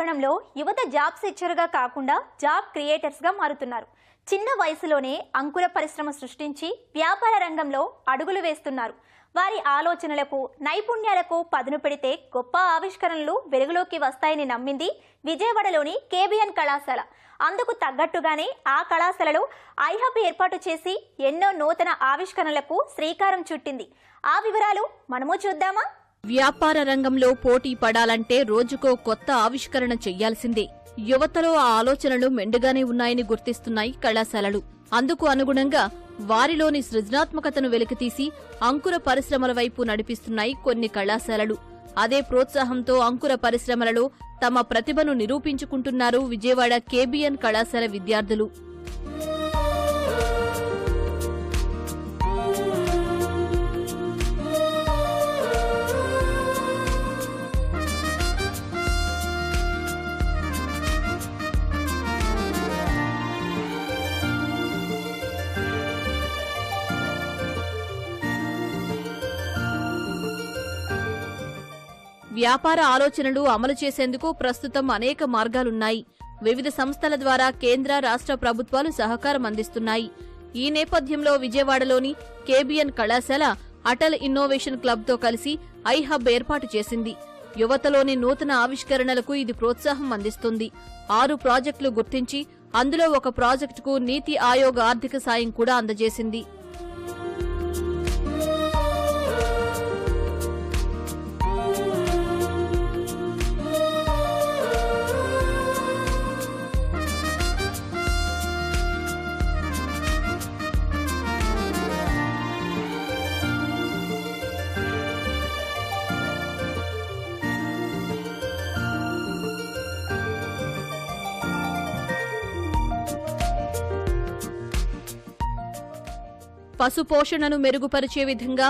తరుణంలో యువత జాబ్ సెక్చర్గా కాకుండా జాబ్ క్రియేటర్స్గా మారుతున్నారు. చిన్న వయసులోనే అంకుర పరిశ్రమ సృష్టించి వ్యాపార రంగంలో అడుగులు వేస్తున్నారు. వారి ఆలోచనలకు నైపుణ్యాలకు పదును పెడితే గొప్ప ఆవిష్కరణలు వెలుగులోకి వస్తాయని నమ్మింది విజయవాడలోని కేబిఎన్ కళాశాల. అందుకు తగ్గట్టుగానే ఆ కళాశాలలో ఐహబ్ ఏర్పాటు చేసి ఎన్నో నూతన ఆవిష్కరణలకు శ్రీకారం చుట్టింది. ఆ వివరాలు మనము చూద్దామా? వ్యాపార రంగంలో పోటీ పడాలంటే రోజుకో కొత్త ఆవిష్కరణ చెయ్యాల్సిందే. యువతలో ఆ ఆలోచనలు మెండుగానే ఉన్నాయని గుర్తిస్తున్నాయి కళాశాలలు. అందుకు అనుగుణంగా వారిలోని సృజనాత్మకతను వెలికితీసి అంకుర పరిశ్రమల వైపు నడిపిస్తున్నాయి కొన్ని కళాశాలలు. అదే ప్రోత్సాహంతో అంకుర పరిశ్రమలలో తమ ప్రతిభను నిరూపించుకుంటున్నారు విజయవాడ కేబిఎన్ కళాశాల విద్యార్థులు. వ్యాపార ఆలోచనలు అమలు చేసేందుకు ప్రస్తుతం అనేక మార్గాలున్నాయి. వివిధ సంస్థల ద్వారా కేంద్ర రాష్ట్ర ప్రభుత్వాలు సహకారం అందిస్తున్నాయి. ఈ నేపథ్యంలో విజయవాడలోని కేబిఎన్ కళాశాల అటల్ ఇన్నోవేషన్ క్లబ్తో కలిసి ఐహబ్ ఏర్పాటు చేసింది. యువతలోని నూతన ఆవిష్కరణలకు ఇది ప్రోత్సాహం అందిస్తుంది. 6 ప్రాజెక్టులు గుర్తించి అందులో ఒక ప్రాజెక్టుకు నీతి ఆయోగ్ ఆర్థిక సాయం కూడా అందజేసింది. పశు పోషణను మెరుగుపరిచే విధంగా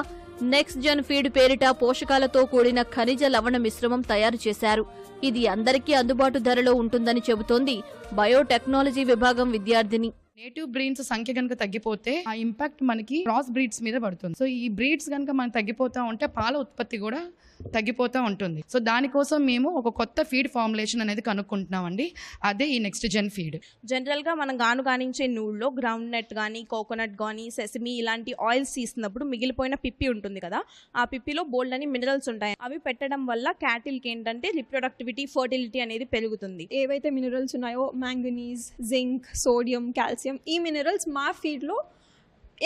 నెక్స్ట్ జన్ ఫీడ్ పేరిట పోషకాలతో కూడిన ఖనిజ లవణ మిశ్రమం తయారు చేశారు. ఇది అందరికీ అందుబాటు ధరలో ఉంటుందని చెబుతోంది బయోటెక్నాలజీ విభాగం విద్యార్థిని. నేటివ్ బ్రీడ్స్ సంఖ్య కనుక తగ్గిపోతే ఆ ఇంపాక్ట్ మనకి క్రాస్ బ్రీడ్స్ మీద పడుతుంది. సో ఈ బ్రీడ్స్ కనుక మనకు తగ్గిపోతా ఉంటే పాల ఉత్పత్తి కూడా తగ్గిపోతూ ఉంటుంది. సో దానికోసం మేము ఒక కొత్త ఫీడ్ ఫార్ములేషన్ అనేది కనుక్కుంటున్నామండి. అదే ఈ నెక్స్ట్ జెన్ ఫీడ్. జనరల్గా మనం గానించే నూళ్ళలో గ్రౌండ్ నట్ కానీ కోకోనట్ కానీ సెసమి ఇలాంటి ఆయిల్స్ తీసినప్పుడు మిగిలిపోయిన పిప్పి ఉంటుంది కదా, ఆ పిప్పిలో బోల్డ్ అని మినరల్స్ ఉంటాయి. అవి పెట్టడం వల్ల క్యాటిల్కి ఏంటంటే రిప్రొడక్టివిటీ ఫర్టిలిటీ అనేది పెరుగుతుంది. ఏవైతే మినరల్స్ ఉన్నాయో మ్యాంగనీస్, జింక్, సోడియం, కాల్షియం, ఈ మినరల్స్ మా ఫీడ్లో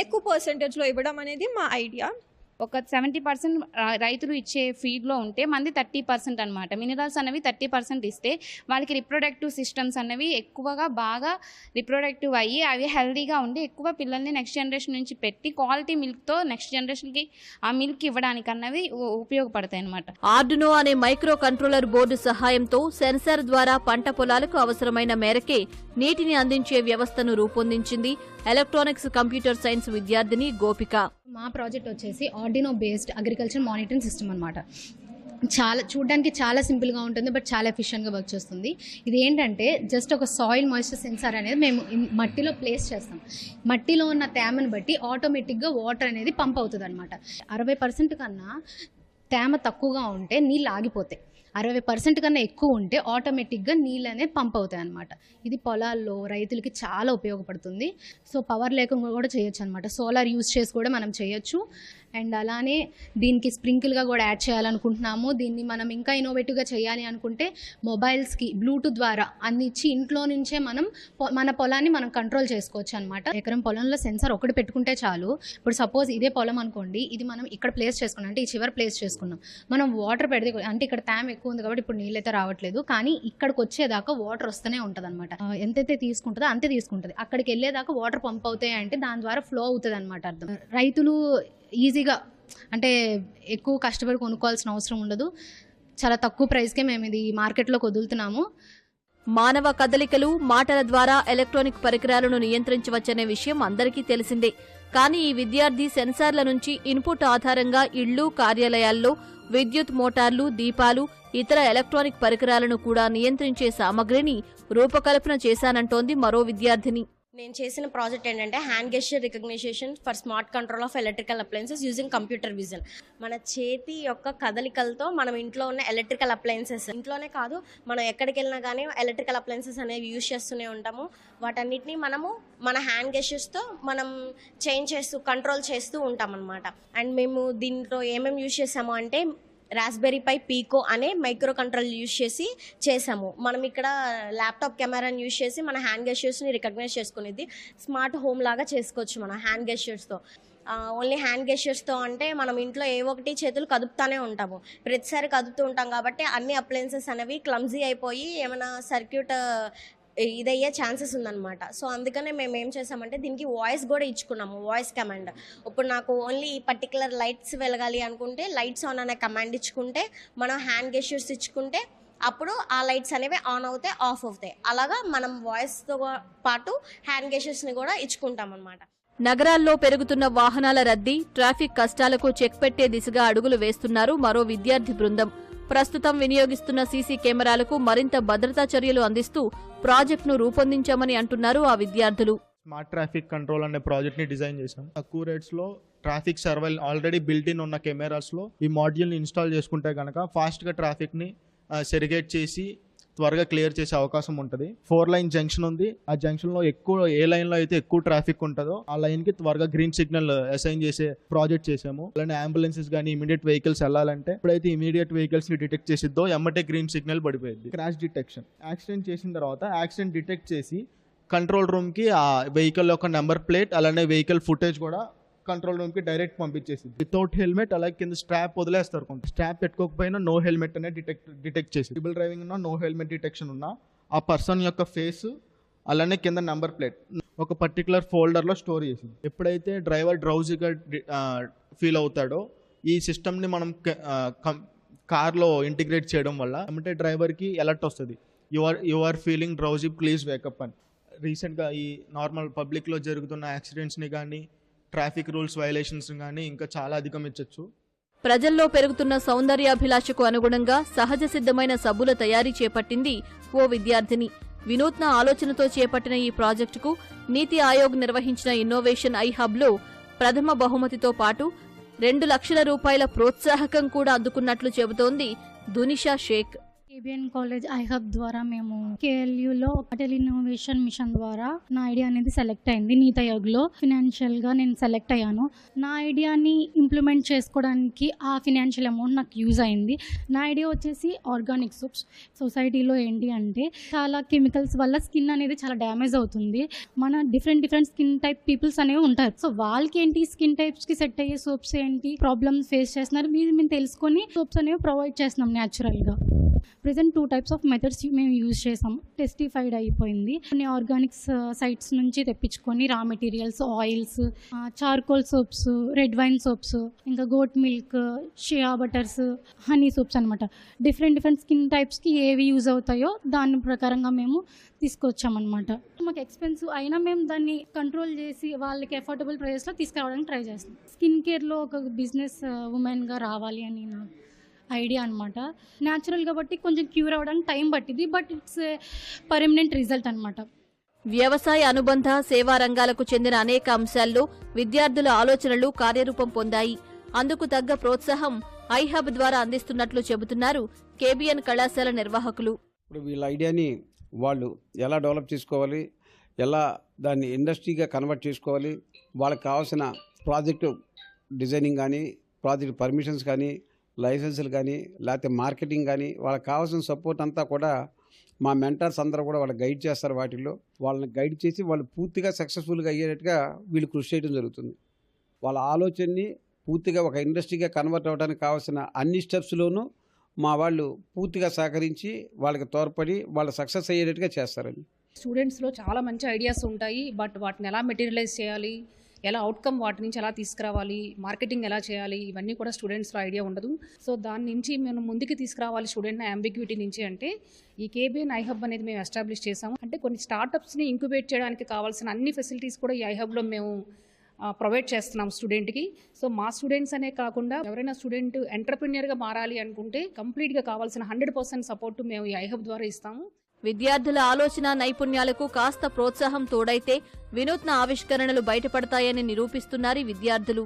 ఎక్కువ పర్సెంటేజ్లో ఇవ్వడం అనేది మా ఐడియా. ఒక 70% రైతులు ఇచ్చే ఫీడ్లో ఉంటే మంది 30% అనమాట. మినరల్స్ అనేవి 30% ఇస్తే వాళ్ళకి రిప్రొడక్టివ్ సిస్టమ్స్ అనేవి ఎక్కువగా బాగా రిప్రొడక్టివ్ అయ్యి అవి హెల్దీగా ఉండి ఎక్కువ పిల్లల్ని నెక్స్ట్ జనరేషన్ నుంచి పెట్టి క్వాలిటీ మిల్క్తో నెక్స్ట్ జనరేషన్కి ఆ మిల్క్ ఇవ్వడానికి అన్నవి ఉపయోగపడతాయి అనమాట. ఆర్డునో అనే మైక్రో కంట్రోలర్ బోర్డు సహాయంతో సెన్సార్ ద్వారా పంట పొలాలకు అవసరమైన మేరకే నీటిని అందించే వ్యవస్థను రూపొందించింది ఎలక్ట్రానిక్స్ కంప్యూటర్ సైన్స్ విద్యార్థిని గోపిక. మా ప్రాజెక్ట్ వచ్చేసి Arduino based agriculture monitoring system అనమాట. చూడడానికి చాలా సింపుల్గా ఉంటుంది, బట్ చాలా ఎఫిషియెంట్గా వర్క్ చేస్తుంది. ఇది ఏంటంటే జస్ట్ ఒక సాయిల్ మాయిశ్చర్ సెన్సార్ అనేది మేము మట్టిలో ప్లేస్ చేస్తాం. మట్టిలో ఉన్న తేమను బట్టి ఆటోమేటిక్గా వాటర్ అనేది పంప్ అవుతుంది అనమాట. 60% కన్నా తేమ తక్కువగా ఉంటే నీళ్ళు ఆగిపోతాయి, 60% కన్నా ఎక్కువ ఉంటే ఆటోమేటిక్గా నీళ్ళు అనేది పంప్ అవుతాయి అనమాట. ఇది పొలాల్లో రైతులకి చాలా ఉపయోగపడుతుంది. సో పవర్ లేకుండా కూడా చేయొచ్చు అనమాట. సోలార్ యూజ్ చేసి కూడా మనం చేయొచ్చు. అండ్ అలానే దీనికి స్ప్రింకిల్గా కూడా యాడ్ చేయాలనుకుంటున్నాము. దీన్ని మనం ఇంకా ఇన్నోవేటివ్గా చేయాలి అనుకుంటే మొబైల్స్కి బ్లూటూత్ ద్వారా అందించి ఇంట్లో నుంచే మనం మన పొలాన్ని మనం కంట్రోల్ చేసుకోవచ్చు అనమాట. ఎకరం పొలంలో సెన్సార్ ఒకటి పెట్టుకుంటే చాలు. ఇప్పుడు సపోజ్ ఇదే పొలం అనుకోండి, ఇది మనం ఇక్కడ ప్లేస్ చేసుకున్నాం అంటే ఈ చివరి ప్లేస్ చేసుకున్నాం. మనం వాటర్ పెడితే అంటే ఇక్కడ తేమ ఎక్కువ ఉంది కాబట్టి ఇప్పుడు నీళ్ళైతే రావట్లేదు, కానీ ఇక్కడికి వచ్చేదాకా వాటర్ వస్తూనే ఉంటుంది అనమాట. ఎంతైతే తీసుకుంటుందో అంతే తీసుకుంటుంది. అక్కడికి వెళ్ళేదాకా వాటర్ పంప్ అవుతాయి అంటే దాని ద్వారా ఫ్లో అవుతుంది అనమాట అర్థం. రైతులు ఈజీగా అంటే ఎక్కువ కష్టపడి కొనుక్కోవాల్సిన అవసరం ఉండదు. చాలా తక్కువ ప్రైస్కే మేము ఇది మార్కెట్లోకి వదులుతున్నాము. మానవ కదలికలు, మాటల ద్వారా ఎలక్ట్రానిక్ పరికరాలను నియంత్రించవచ్చనే విషయం అందరికీ తెలిసిందే. కానీ ఈ విద్యార్థి సెన్సార్ల నుంచి ఇన్పుట్ ఆధారంగా ఇళ్లు, కార్యాలయాల్లో విద్యుత్ మోటార్లు, దీపాలు, ఇతర ఎలక్ట్రానిక్ పరికరాలను కూడా నియంత్రించే సామగ్రిని రూపకల్పన చేశానంటోంది మరో విద్యార్థిని. నేను చేసిన ప్రాజెక్ట్ ఏంటంటే hand gesture recognition for smart control of electrical appliances using computer vision. మన చేతి యొక్క కదలికలతో మనం ఇంట్లో ఉన్న ఎలక్ట్రికల్ అప్లయన్సెస్, ఇంట్లోనే కాదు మనం ఎక్కడికి వెళ్ళినా కానీ ఎలక్ట్రికల్ అప్లయన్సెస్ అనేవి యూజ్ చేస్తూనే ఉంటాము. వాటన్నిటిని మనము మన హ్యాండ్ గెస్చర్స్తో మనం చేంజ్ చేస్తూ కంట్రోల్ చేస్తూ ఉంటాం అన్నమాట. అండ్ మేము దీంట్లో ఏమేమి యూజ్ చేసాము అంటే రాస్బెర్రీ పై పీకో అనే మైక్రో కంట్రోల్ యూజ్ చేసి చేసాము. మనం ఇక్కడ ల్యాప్టాప్ కెమెరాని యూజ్ చేసి మన హ్యాండ్ గెస్చర్స్ని రికగ్నైజ్ చేసుకునేది స్మార్ట్ హోమ్ లాగా చేసుకోవచ్చు మనం హ్యాండ్ గెస్చర్స్తో. ఓన్లీ హ్యాండ్ గెస్చర్స్తో అంటే మనం ఇంట్లో ఏ ఒకటి చేతులు కదుపుతానే ఉంటాము, ప్రతిసారి కదుపుతూ ఉంటాం కాబట్టి అన్ని అప్లయన్సెస్ అనేవి క్లమ్జీ అయిపోయి ఏమైనా సర్క్యూట్ ఇదయ్యే ఛాన్సెస్ ఉందన్నమాట. సో అందుకనే మేము ఏం చేసామంటే దీనికి వాయిస్ కూడా ఇచ్చుకున్నాము, వాయిస్ కమాండ్. ఇప్పుడు నాకు ఓన్లీ పర్టికులర్ లైట్స్ వెలగాలి అనుకుంటే లైట్స్ ఆన్ అనే కమాండ్ ఇచ్చుకుంటే, మనం హ్యాండ్ గెస్చర్స్ ఇచ్చుకుంటే అప్పుడు ఆ లైట్స్ అనేవి ఆన్ అవుతాయి, ఆఫ్ అవుతాయి. అలాగా మనం వాయిస్తో పాటు హ్యాండ్ గెస్చర్స్ని కూడా ఇచ్చుకుంటాం అన్నమాట. నగరాల్లో పెరుగుతున్న వాహనాల రద్దీ, ట్రాఫిక్ కష్టాలకు చెక్ పెట్టే దిశగా అడుగులు వేస్తున్నారు మరో విద్యార్థి బృందం. ప్రస్తుతం వినియోగిస్తున్న సీసీ కెమెరాలకు మరింత భద్రతా చర్యలు అందిస్తూ ప్రాజెక్టును రూపొందించామని అంటున్నారు ఆ విద్యార్థులు. స్మార్ట్ ట్రాఫిక్ కంట్రోల్ అనే ప్రాజెక్ట్ని డిజైన్ చేశాం. తక్కువ రేట్స్లో traffic surveil already built in ఉన్న కెమెరాస్లో ఈ మాడ్యూల్ని ఇన్స్టాల్ చేసుకుంటే కనుక ఫాస్ట్గా ట్రాఫిక్ని సెరిగేట్ చేసి త్వరగా క్లియర్ చేసే అవకాశం ఉంటుంది. 4 లైన్ జంక్షన్ ఉంది. ఆ జంక్షన్లో ఏ లైన్లో అయితే ఎక్కువ ట్రాఫిక్ ఉంటుందో ఆ లైన్కి త్వరగా గ్రీన్ సిగ్నల్ అసైన్ చేసే ప్రాజెక్ట్ చేసాము. అలానే అంబులెన్సెస్ కానీ ఇమీడియట్ వెహికల్స్ వెళ్ళాలంటే ఇప్పుడైతే ఇమీడియట్ వెహికల్స్ని డిటెక్ట్ చేసిద్దో ఎమ్మటే గ్రీన్ సిగ్నల్ పడిపోయింది. క్రాష్ డిటెక్షన్, యాక్సిడెంట్ చేసిన తర్వాత యాక్సిడెంట్ డిటెక్ట్ చేసి కంట్రోల్ రూమ్కి ఆ వెహికల్ యొక్క నెంబర్ ప్లేట్ అలానే వెహికల్ ఫుటేజ్ కూడా కంట్రోల్ రూమ్కి డైరెక్ట్ పంపించేసి వితౌట్ హెల్మెట్ అలాగే కింద స్ట్రాప్ వదిలేస్తారు. కొంత స్ట్రాప్ పెట్టుకోకపోయినా నో హెల్మెట్ అనే డిటెక్ట్ చేసి ట్రిబుల్ డ్రైవింగ్ ఉన్నా నో హెల్మెట్ డిటెక్షన్ ఉన్నా ఆ పర్సన్ యొక్క ఫేస్ అలానే కింద నెంబర్ ప్లేట్ ఒక పర్టికులర్ ఫోల్డర్లో స్టోర్ చేసింది. ఎప్పుడైతే డ్రైవర్ డ్రౌజీగా ఫీల్ అవుతాడో ఈ సిస్టమ్ని మనం కార్లో ఇంటిగ్రేట్ చేయడం వల్ల అంటే డ్రైవర్కి అలర్ట్ వస్తుంది, you are feeling drowsy, please wake up అని. రీసెంట్గా ఈ నార్మల్ పబ్లిక్లో జరుగుతున్న యాక్సిడెంట్స్ని కానీ ట్రాఫిక్ రూల్స్ వైలేషన్స్ కానీ ఇంకా చాలా అధిగమించవచ్చు. ప్రజల్లో పెరుగుతున్న సౌందర్యాభిలాషకు అనుగుణంగా సహజ సిద్ధమైన సబ్బుల తయారీ చేపట్టింది ఓ విద్యార్థిని. వినూత్న ఆలోచనతో చేపట్టిన ఈ ప్రాజెక్టుకు నీతి ఆయోగ్ నిర్వహించిన ఇన్నోవేషన్ ఐ హబ్లో ప్రథమ బహుమతితో పాటు 2 లక్షల రూపాయల ప్రోత్సాహకం కూడా అందుకున్నట్లు చెబుతోంది దునిషా షేక్. కేబిఎన్ కాలేజ్ ఐహబ్ ద్వారా మేము కేఎల్యూలో అటల్ ఇన్నోవేషన్ మిషన్ ద్వారా నా ఐడియా అనేది సెలెక్ట్ అయింది. నీతి ఆయోగ్లో ఫినాన్షియల్గా నేను సెలెక్ట్ అయ్యాను. నా ఐడియాని ఇంప్లిమెంట్ చేసుకోవడానికి ఆ ఫినాన్షియల్ అమౌంట్ నాకు యూజ్ అయింది. నా ఐడియా వచ్చేసి ఆర్గానిక్ సోప్స్. సొసైటీలో ఏంటి అంటే చాలా కెమికల్స్ వల్ల స్కిన్ అనేది చాలా డ్యామేజ్ అవుతుంది. మన డిఫరెంట్ స్కిన్ టైప్ పీపుల్స్ అనేవి ఉంటారు. సో వాళ్ళకి ఏంటి స్కిన్ టైప్స్కి సెట్ అయ్యే సోప్స్ ఏంటి ప్రాబ్లమ్స్ ఫేస్ చేస్తున్నారు మేము తెలుసుకొని సోప్స్ అనేవి ప్రొవైడ్ చేస్తున్నాం న్యాచురల్గా. ప్రెజెంట్ 2 టైప్స్ ఆఫ్ మెథడ్స్ మేము యూజ్ చేసాం. టెస్టిఫైడ్ అయిపోయింది. కొన్ని ఆర్గానిక్స్ సైట్స్ నుంచి తెప్పించుకొని రా materials, oils, charcoal soaps, red wine soaps, ఇంకా గోట్ మిల్క్, షియా బటర్స్, హనీ సోప్స్ అనమాట. డిఫరెంట్ స్కిన్ టైప్స్కి ఏవి యూజ్ అవుతాయో దాని ప్రకారంగా మేము తీసుకొచ్చామన్నమాట. మాకు ఎక్స్పెన్సివ్ అయినా మేము దాన్ని కంట్రోల్ చేసి వాళ్ళకి అఫోర్డబుల్ ప్రైస్లో తీసుకురావడానికి ట్రై చేస్తాం. స్కిన్ కేర్లో ఒక బిజినెస్ ఉమెన్గా రావాలి అని నా ఐడియా అనమాట. న్యాచురల్ కాబట్టి కొంచెం క్యూర్ అవ్వడానికి టైం పట్టింది, బట్ ఇట్స్ పర్మనెంట్ రిజల్ట్ అనమాట. వ్యవసాయ అనుబంధ సేవా రంగాలకు చెందిన అనేక అంశాల్లో విద్యార్థుల ఆలోచనలు కార్యరూపం పొందాయి. అందుకు తగ్గ ప్రోత్సాహం ఐహబ్ ద్వారా అందిస్తున్నట్లు చెబుతున్నారు కేబిఎన్ కళాశాల నిర్వాహకులు. ఇప్పుడు వీళ్ళ ఐడియాని వాళ్ళు ఎలా డెవలప్ చేసుకోవాలి, ఎలా దాన్ని ఇండస్ట్రీగా కన్వర్ట్ చేసుకోవాలి, వాళ్ళకి కావాల్సిన ప్రాజెక్టు డిజైనింగ్ కానీ, ప్రాజెక్ట్ పర్మిషన్స్ కానీ, లైసెన్సులు కానీ, లేకపోతే మార్కెటింగ్ కానీ, వాళ్ళకి కావాల్సిన సపోర్ట్ అంతా కూడా మా మెంటర్స్ అందరూ కూడా వాళ్ళు గైడ్ చేస్తారు. వాటిల్లో వాళ్ళని గైడ్ చేసి వాళ్ళు పూర్తిగా సక్సెస్ఫుల్గా అయ్యేటట్టుగా వీళ్ళు కృషి చేయడం జరుగుతుంది. వాళ్ళ ఆలోచనని పూర్తిగా ఒక ఇండస్ట్రీగా కన్వర్ట్ అవ్వడానికి కావాల్సిన అన్ని స్టెప్స్లోనూ మా వాళ్ళు పూర్తిగా సహకరించి వాళ్ళకి తోడ్పడి వాళ్ళ సక్సెస్ అయ్యేటట్టుగా చేస్తారండి. స్టూడెంట్స్లో చాలా మంచి ఐడియాస్ ఉంటాయి, బట్ వాటిని ఎలా మెటీరియలైజ్ చేయాలి, ఎలా అవుట్కమ్ వాటి నుంచి ఎలా తీసుకురావాలి, మార్కెటింగ్ ఎలా చేయాలి, ఇవన్నీ కూడా స్టూడెంట్స్లో ఐడియా ఉండదు. సో దాని నుంచి మేము ముందుకు తీసుకురావాలి స్టూడెంట్ని అంబిగ్యూటీ నుంచి. అంటే ఈ కేబిఎన్ ఐహబ్ అనేది మేము ఎస్టాబ్లిష్ చేసాము. అంటే కొన్ని స్టార్టప్స్ని ఇంక్యుబేట్ చేయడానికి కావాల్సిన అన్ని ఫెసిలిటీస్ కూడా ఈ ఐహబ్లో మేము ప్రొవైడ్ చేస్తున్నాం స్టూడెంట్కి. సో మా స్టూడెంట్స్ అనే కాకుండా ఎవరైనా స్టూడెంట్ ఎంటర్ప్రెన్యూర్గా మారాలి అనుకుంటే కంప్లీట్గా కావాల్సిన 100% సపోర్ట్ మేము ఈ ఐహబ్ ద్వారా ఇస్తాము. విద్యార్థుల ఆలోచన నైపుణ్యాలకు కాస్త ప్రోత్సాహం తోడైతే వినూత్న ఆవిష్కరణలు బయటపడతాయని నిరూపిస్తున్నారు విద్యార్థులు.